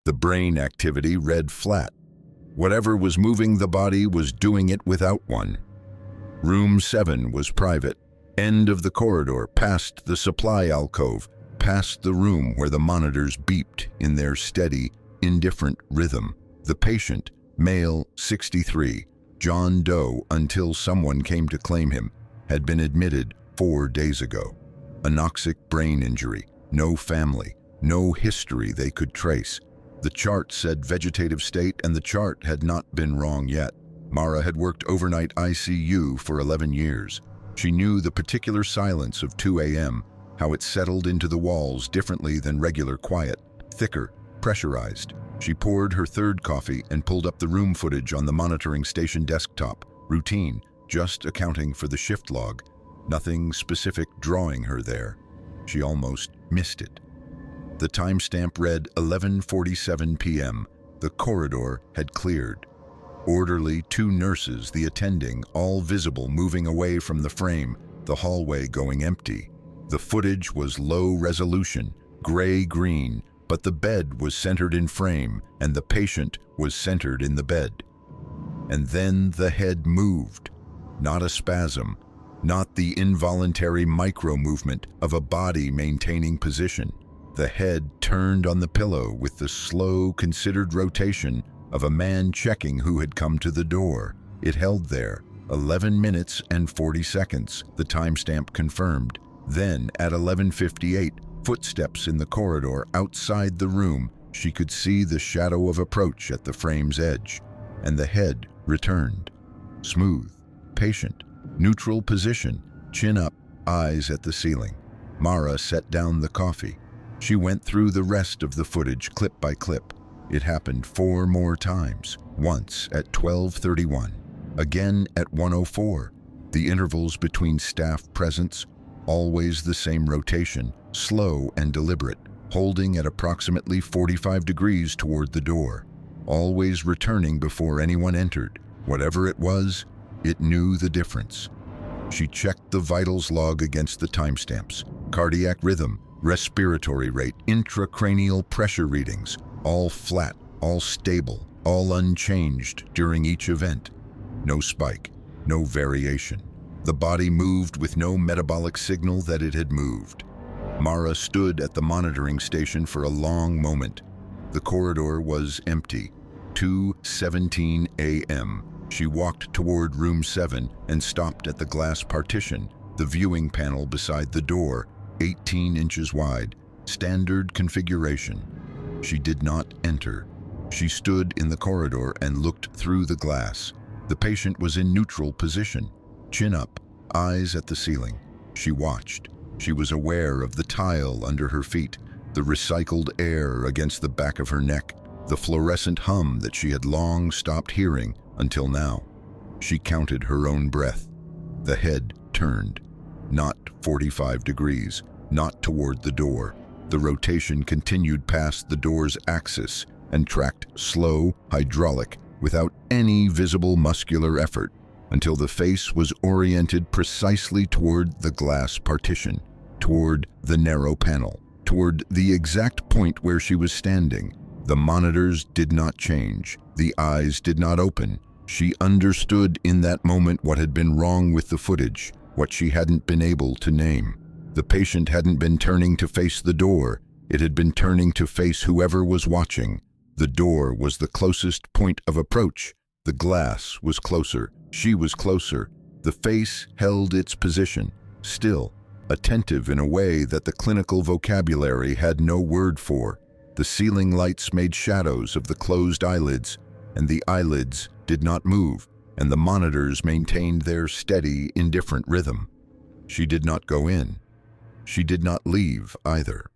The brain activity read flat. Whatever was moving the body was doing it without one. Room 7 was private. End of the corridor, past the supply alcove, past the room where the monitors beeped in their steady, indifferent rhythm. The patient, male, 63, John Doe until someone came to claim him, had been admitted 4 days ago. Anoxic brain injury, no family, no history they could trace. The chart said vegetative state, and the chart had not been wrong yet. Mara had worked overnight ICU for 11 years. She knew the particular silence of 2 a.m., how it settled into the walls differently than regular quiet, thicker, pressurized. She poured her third coffee and pulled up the room footage on the monitoring station desktop. Routine, just accounting for the shift log. Nothing specific drawing her there. She almost missed it. The timestamp read 11:47 p.m. The corridor had cleared. Orderly, 2 nurses, the attending, all visible, moving away from the frame, the hallway going empty. The footage was low resolution, gray-green, but the bed was centered in frame, and the patient was centered in the bed. And then the head moved. Not a spasm, not the involuntary micro-movement of a body maintaining position. The head turned on the pillow with the slow, considered rotation of a man checking who had come to the door. It held there, 11 minutes and 40 seconds, the timestamp confirmed. Then, at 11:58, footsteps in the corridor outside the room. She could see the shadow of approach at the frame's edge, and the head returned. Smooth, patient, neutral position, chin up, eyes at the ceiling. Mara set down the coffee. She went through the rest of the footage clip by clip. It happened 4 more times, once at 12:31, again at 1:04. The intervals between staff presence, always the same rotation, slow and deliberate, holding at approximately 45 degrees toward the door, always returning before anyone entered. Whatever it was, it knew the difference. She checked the vitals log against the timestamps, cardiac rhythm, respiratory rate, intracranial pressure readings, all flat, all stable, all unchanged during each event. No spike, no variation. The body moved with no metabolic signal that it had moved. Mara stood at the monitoring station for a long moment. The corridor was empty. 2:17 a.m. She walked toward room 7 and stopped at the glass partition, the viewing panel beside the door, 18 inches wide, standard configuration. She did not enter. She stood in the corridor and looked through the glass. The patient was in neutral position, chin up, eyes at the ceiling. She watched. She was aware of the tile under her feet, the recycled air against the back of her neck, the fluorescent hum that she had long stopped hearing until now. She counted her own breath. The head turned. Not 45 degrees, not toward the door. The rotation continued past the door's axis and tracked slow, hydraulic, without any visible muscular effort, until the face was oriented precisely toward the glass partition, toward the narrow panel, toward the exact point where she was standing. The monitors did not change. The eyes did not open. She understood in that moment what had been wrong with the footage, what she hadn't been able to name. The patient hadn't been turning to face the door. It had been turning to face whoever was watching. The door was the closest point of approach. The glass was closer. She was closer. The face held its position, still, attentive in a way that the clinical vocabulary had no word for. The ceiling lights made shadows of the closed eyelids, and the eyelids did not move, and the monitors maintained their steady, indifferent rhythm. She did not go in. She did not leave either.